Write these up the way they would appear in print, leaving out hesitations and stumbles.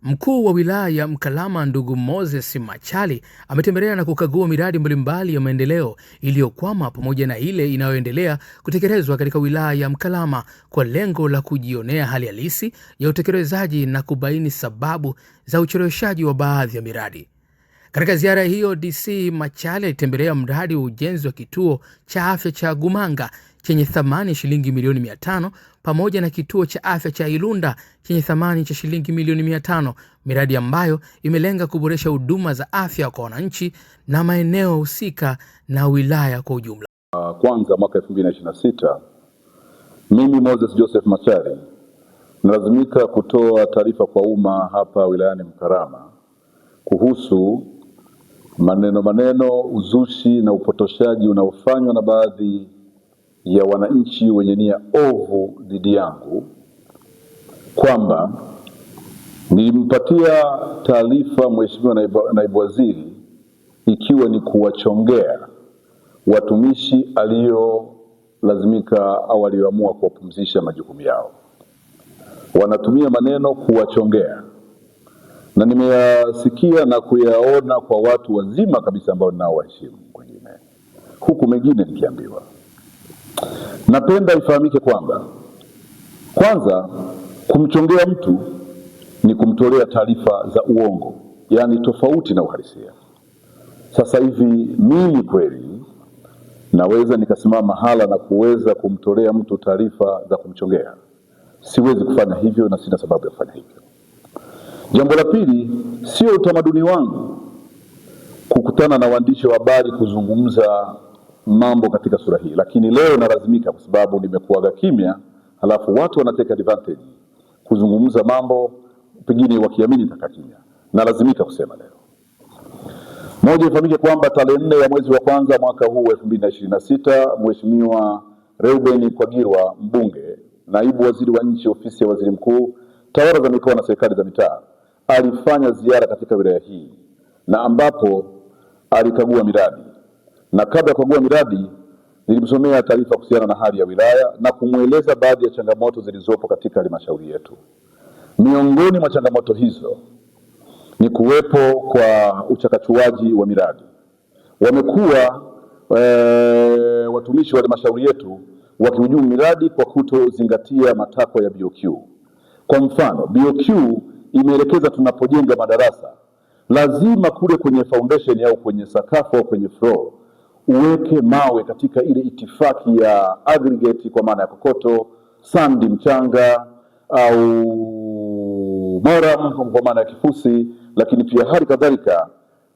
Mkuu wa wilaya ya Mkalama ndugu Moses Machali ametembelea na kukagua miradi mbalimbali ya maendeleo iliyokwama pamoja na ile inayoendelea kutekelezwa katika wilaya ya Mkalama kwa lengo la kujionea hali halisi ya utekelezaji na kubaini sababu za ucheleweshaji wa baadhi ya miradi. Katika ziara hiyo, DC Machali alitembelea mradi wa ujenzi wa kituo cha afya cha Gumanga chenye thamani ya shilingi milioni 500 pamoja na kituo cha afya cha Ilunda chenye thamani cha shilingi milioni 500, miradi ambayo imelenga kuboresha huduma za afya kwa wananchi na maeneo husika na wilaya kwa ujumla. Kwanza mwaka 2026 mimi Moses Joseph Machali nalazimika kutoa taarifa kwa umma hapa wilayani Mkalama kuhusu maneno, uzushi na upotoshaji unaofanywa na baadhi ya wananchi wenye nia ovu dhidi yangu kwamba nilimpatia taarifa Mheshimiwa Naibu Waziri ikiwa ni kuwachongea watumishi aliyolazimika au aliyoamua kuwapumzisha majukumu yao. Wanatumia maneno kuwachongea, na nimeyasikia na kuyaona kwa watu wazima kabisa ambao ninaowaheshimu wengine, huku mengine nikiambiwa. Napenda ifahamike kwamba kwanza, kumchongea mtu ni kumtolea taarifa za uongo, yaani tofauti na uhalisia. Sasa hivi mimi kweli naweza nikasimama mahala na kuweza kumtolea mtu taarifa za kumchongea? Siwezi kufanya hivyo na sina sababu ya kufanya hivyo. Jambo la pili, sio utamaduni wangu kukutana na waandishi wa habari kuzungumza mambo katika sura hii, lakini leo nalazimika kwa sababu nimekuaga kimya, halafu watu wanateka advantage kuzungumza mambo pengine wakiamini nitakaa kimya. Nalazimika kusema leo. Moja, ifahamike kwamba tarehe 4 ya mwezi wa kwanza mwaka huu 2026, Mheshimiwa Reuben Kwagirwa, mbunge, naibu waziri wa nchi ofisi ya waziri mkuu, tawala za mikoa na serikali za mitaa, alifanya ziara katika wilaya hii na ambapo alikagua miradi, na kabla ya kukagua miradi nilimsomea taarifa kuhusiana na hali ya wilaya na kumweleza baadhi ya changamoto zilizopo katika halmashauri yetu. Miongoni mwa changamoto hizo ni kuwepo kwa uchakachuaji wa miradi. Wamekuwa watumishi wa halmashauri yetu wakihujumu miradi kwa kutozingatia matakwa ya BOQ. Kwa mfano, BOQ imeelekeza tunapojenga madarasa lazima kule kwenye foundation au kwenye sakafu au kwenye floor uweke mawe katika ile itifaki ya aggregate, kwa maana ya kokoto, sandi, mchanga au moram kwa maana ya kifusi, lakini pia hali kadhalika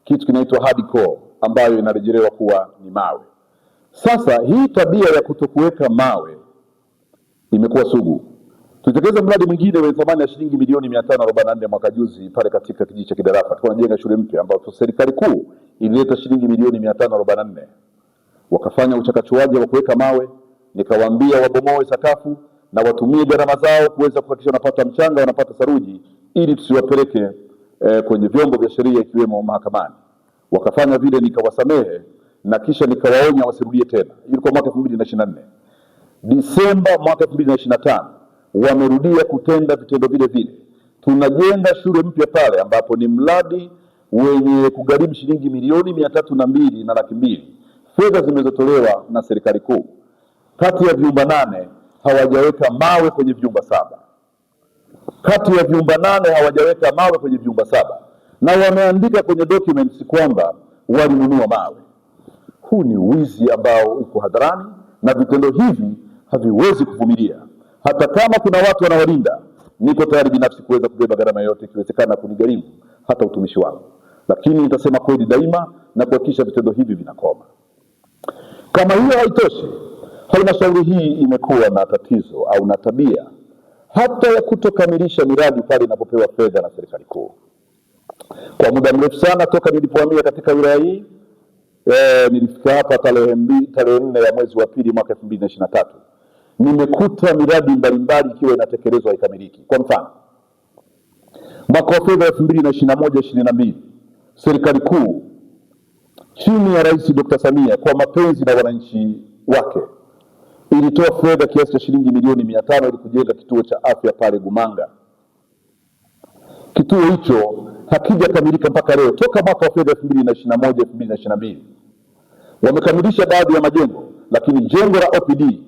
kitu kinaitwa hardcore ambayo inarejelewa kuwa ni mawe. Sasa hii tabia ya kutokuweka mawe imekuwa sugu. Tulitekeleza mradi mwingine wenye thamani ya shilingi milioni 544 mwaka juzi pale katika kijiji cha Kidarafa. Tunajenga shule mpya ambapo serikali kuu ilileta shilingi milioni 544. Wakafanya uchakachuaji wa kuweka mawe, nikawaambia wabomoe sakafu na watumie gharama zao kuweza kuhakikisha wanapata mchanga, wanapata saruji ili tusiwapeleke kwenye vyombo vya sheria ikiwemo mahakamani. Wakafanya vile, nikawasamehe na kisha nikawaonya wasirudie tena. Ilikuwa mwaka 2024. Disemba mwaka 2025 wamerudia kutenda vitendo vile vile. Tunajenga shule mpya pale ambapo ni mradi wenye kugharimu shilingi milioni 302 na laki mbili. Fedha zimezotolewa na serikali kuu. Kati ya vyumba 8 hawajaweka mawe kwenye vyumba 7. Kati ya vyumba 8 hawajaweka mawe kwenye vyumba 7. Na wameandika kwenye documents kwamba walinunua mawe. Huu ni wizi ambao uko hadharani na vitendo hivi haviwezi kuvumilia. Hata kama kuna watu wanawalinda, niko tayari binafsi kuweza kubeba gharama yote ikiwezekana kunigharimu hata utumishi wangu. Lakini nitasema kweli daima na kuhakikisha vitendo hivi vinakoma. Kama hiyo haitoshi, halmashauri hii imekuwa na tatizo au na tabia hata ya kutokamilisha miradi pale inapopewa fedha na serikali kuu. Kwa muda mrefu sana toka nilipohamia katika wilaya hii, nilifika hapa tarehe 4 ya mwezi wa pili mwaka 2023. Nimekuta miradi mbalimbali ikiwa inatekelezwa haikamiliki. Kwa mfano, mwaka wa fedha 2021-2022 serikali kuu chini ya Rais Dr. Samia kwa mapenzi na wananchi wake ilitoa fedha kiasi cha shilingi milioni 500 ili kujenga kituo cha afya pale Gumanga. kituo hicho hakijakamilika mpaka leo, toka mwaka wa fedha 2021 2022. Wamekamilisha baadhi ya majengo, lakini jengo la OPD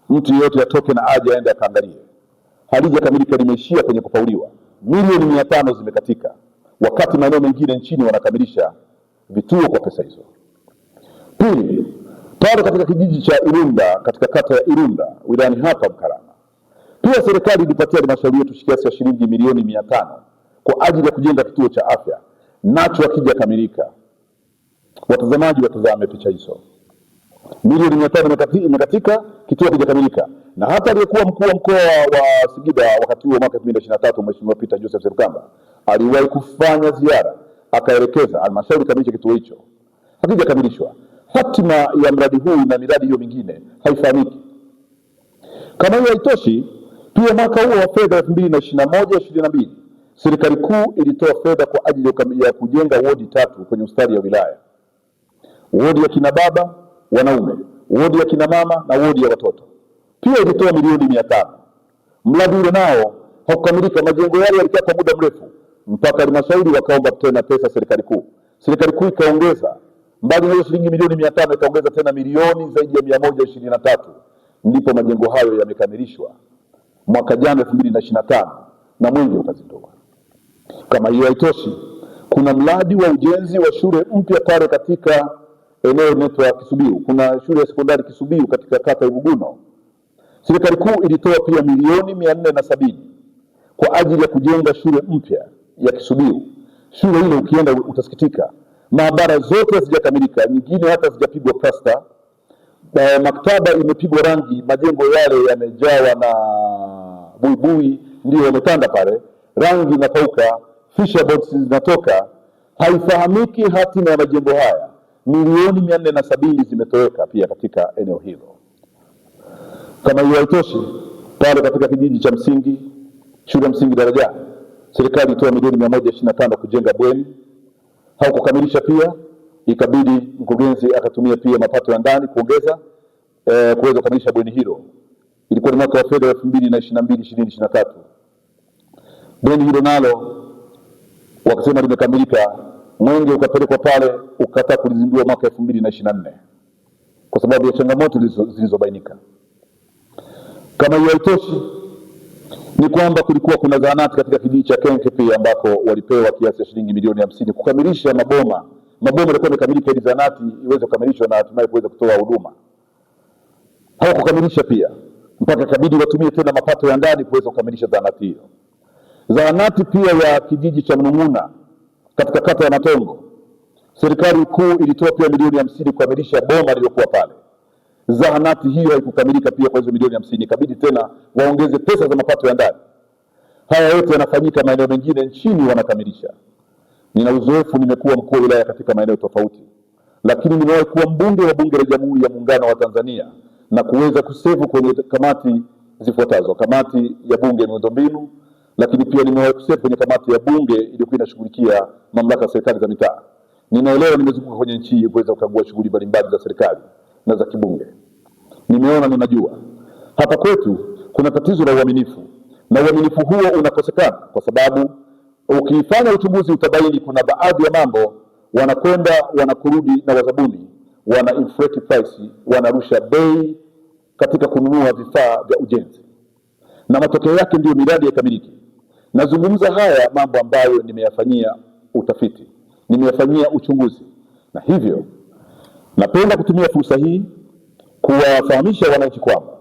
mtu yeyote atoke na aje aende akaangalie, halijakamilika, limeishia kwenye kupauliwa. Milioni 500 zimekatika, wakati maeneo mengine nchini wanakamilisha vituo kwa pesa hizo. Pili, pale katika kijiji cha Irunda, katika kata ya Irunda wilayani hapa Mkalama, pia serikali ilipatia halmashauri yetu kiasi cha shilingi milioni 500 kwa ajili ya kujenga kituo cha afya, nacho hakijakamilika. Watazamaji watazame picha hizo. Milioni 500 imekatika, kituo hakijakamilika. Na hata aliyekuwa mkuu wa mkoa wa Singida wakati huo mwaka 2023, Mheshimiwa Peter Joseph Serukamba, aliwahi kufanya ziara akaelekeza halmashauri kamilishe kituo hicho, hakijakamilishwa. Hatima ya mradi huu na miradi hiyo mingine haifahamiki. Kama hiyo haitoshi, pia mwaka huo wa fedha 2021/22 serikali kuu ilitoa fedha kwa ajili ya kujenga wodi 3 kwenye hospitali ya wilaya: wodi ya kina baba wanaume, wodi ya kina mama na wodi ya watoto. Pia ilitoa milioni 500. Mradi ule nao haukamilika. Majengo yale yalikaa kwa muda mrefu mpaka halmashauri wakaomba tena pesa serikali kuu. Serikali kuu ikaongeza, mbali na hiyo shilingi milioni 500, ikaongeza tena milioni zaidi ya 123, ndipo majengo hayo yamekamilishwa mwaka jana 2025 na mwenge ukazindua. Kama hiyo haitoshi, kuna mradi wa ujenzi wa shule mpya pale katika eneo linaloitwa Kisubiu. Kuna shule ya sekondari Kisubiu katika kata ya Ibuguno. Serikali kuu ilitoa pia milioni 470 kwa ajili ya kujenga shule mpya ya Kisubiu. Shule ile ukienda utasikitika, maabara zote hazijakamilika, nyingine hata hazijapigwa plasta. Maktaba imepigwa rangi, majengo yale yamejawa na buibui, ndio yametanda pale, rangi inakauka, fisher boards zinatoka. Haifahamiki hatima ya majengo haya. Milioni 470 zimetoweka pia katika eneo hilo. Kama hiyo haitoshi, pale katika kijiji cha Msingi, shule ya msingi Darajani, serikali ilitoa milioni 125 kujenga bweni, haukukamilisha. Pia ikabidi mkurugenzi akatumia pia mapato ya ndani kuongeza kuweza kukamilisha bweni hilo. Ilikuwa ni mwaka wa fedha 2022/2023. Bweni hilo nalo wakasema limekamilika, mwenge ukapelekwa pale, ukataa kulizindua mwaka 2024 kwa sababu ya changamoto zilizobainika. Kama hiyo haitoshi, ni kwamba kulikuwa kuna zahanati katika kijiji cha Kenke pia ambako walipewa kiasi cha shilingi milioni 50 kukamilisha maboma. Maboma yalikuwa yamekamilika ili zahanati iweze kukamilishwa na hatimaye kuweza kutoa huduma. Hawakukamilisha pia, mpaka ikabidi watumie tena mapato ya ndani kuweza kukamilisha zahanati hiyo. Zahanati pia ya kijiji cha Mnung'una katika kata ya Matongo, serikali kuu ilitoa pia milioni 50 kukamilisha boma lililokuwa pale. Zahanati hiyo haikukamilika pia kwa hizo milioni 50, ikabidi tena waongeze pesa za mapato ya ndani. Haya yote yanafanyika maeneo mengine nchini wanakamilisha. Nina uzoefu, nimekuwa mkuu wa wilaya katika maeneo tofauti, lakini nimewahi kuwa mbunge wa Bunge la Jamhuri ya Muungano wa Tanzania na kuweza kusevu kwenye kamati zifuatazo: kamati ya Bunge ya miundombinu, lakini pia nimewahi kusevu kwenye kamati ya Bunge iliyokuwa inashughulikia mamlaka ya serikali za mitaa. Ninaelewa, nimezunguka kwenye nchi kuweza kukagua shughuli mbalimbali za serikali na za kibunge. Nimeona, ninajua hapa kwetu kuna tatizo la uaminifu, na uaminifu huo unakosekana kwa sababu ukifanya uchunguzi utabaini kuna baadhi ya mambo wanakwenda wanakurudi na wazabuni wana inflate price, wanarusha bei katika kununua vifaa vya ujenzi, na matokeo yake ndio miradi haikamiliki. Nazungumza haya mambo ambayo nimeyafanyia utafiti, nimeyafanyia uchunguzi, na hivyo napenda kutumia fursa hii kuwafahamisha wananchi kwamba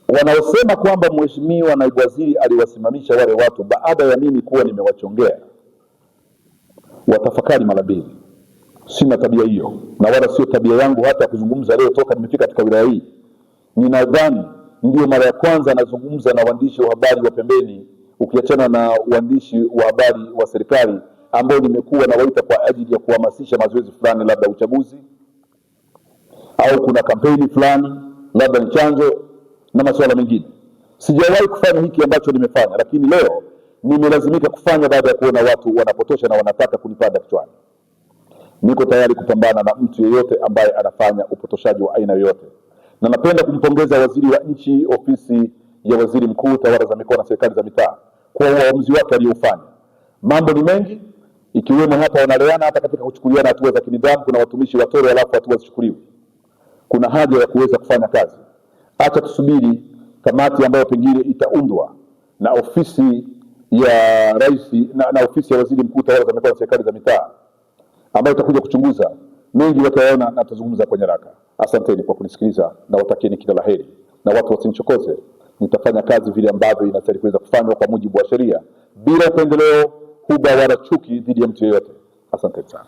wanaosema kwamba Mheshimiwa Naibu Waziri aliwasimamisha wale watu baada ya mimi kuwa nimewachongea, watafakari mara mbili. Sina tabia hiyo, na wala sio tabia yangu hata kuzungumza leo toka nimefika katika wilaya hii. Ninadhani ndio mara ya kwanza nazungumza na waandishi wa habari wa pembeni, ukiachana na waandishi wa habari wa serikali ambao nimekuwa nawaita kwa ajili ya kuhamasisha mazoezi fulani, labda uchaguzi au kuna kampeni fulani, labda ni chanjo na masuala mengine. Sijawahi kufanya hiki ambacho nimefanya, lakini leo nimelazimika kufanya baada ya kuona watu wanapotosha na wanataka kunipanda kichwani. Niko tayari kupambana na mtu yeyote ambaye anafanya upotoshaji wa aina yoyote, na napenda kumpongeza Waziri wa Nchi, Ofisi ya Waziri Mkuu, Tawala za Mikoa na Serikali za Mitaa kwa uamuzi wake aliofanya. Mambo ni mengi, ikiwemo hapa wanaleana hata katika kuchukuliana hatua za kinidhamu. Kuna watumishi watoro alafu hatua zichukuliwe. Kuna haja ya kuweza kufanya kazi. Acha tusubiri kamati ambayo pengine itaundwa na ofisi ya rais na ofisi ya waziri mkuu tawala za mikoa na serikali za mitaa, ambayo itakuja kuchunguza mengi, wataona na tutazungumza kwenye haraka. Asanteni kwa kunisikiliza na watakieni kila laheri, na watu wasinichokoze. Nitafanya kazi vile ambavyo inastahili kuweza kufanywa kwa mujibu wa sheria, bila upendeleo, huba wala chuki dhidi ya mtu yeyote. Asante sana.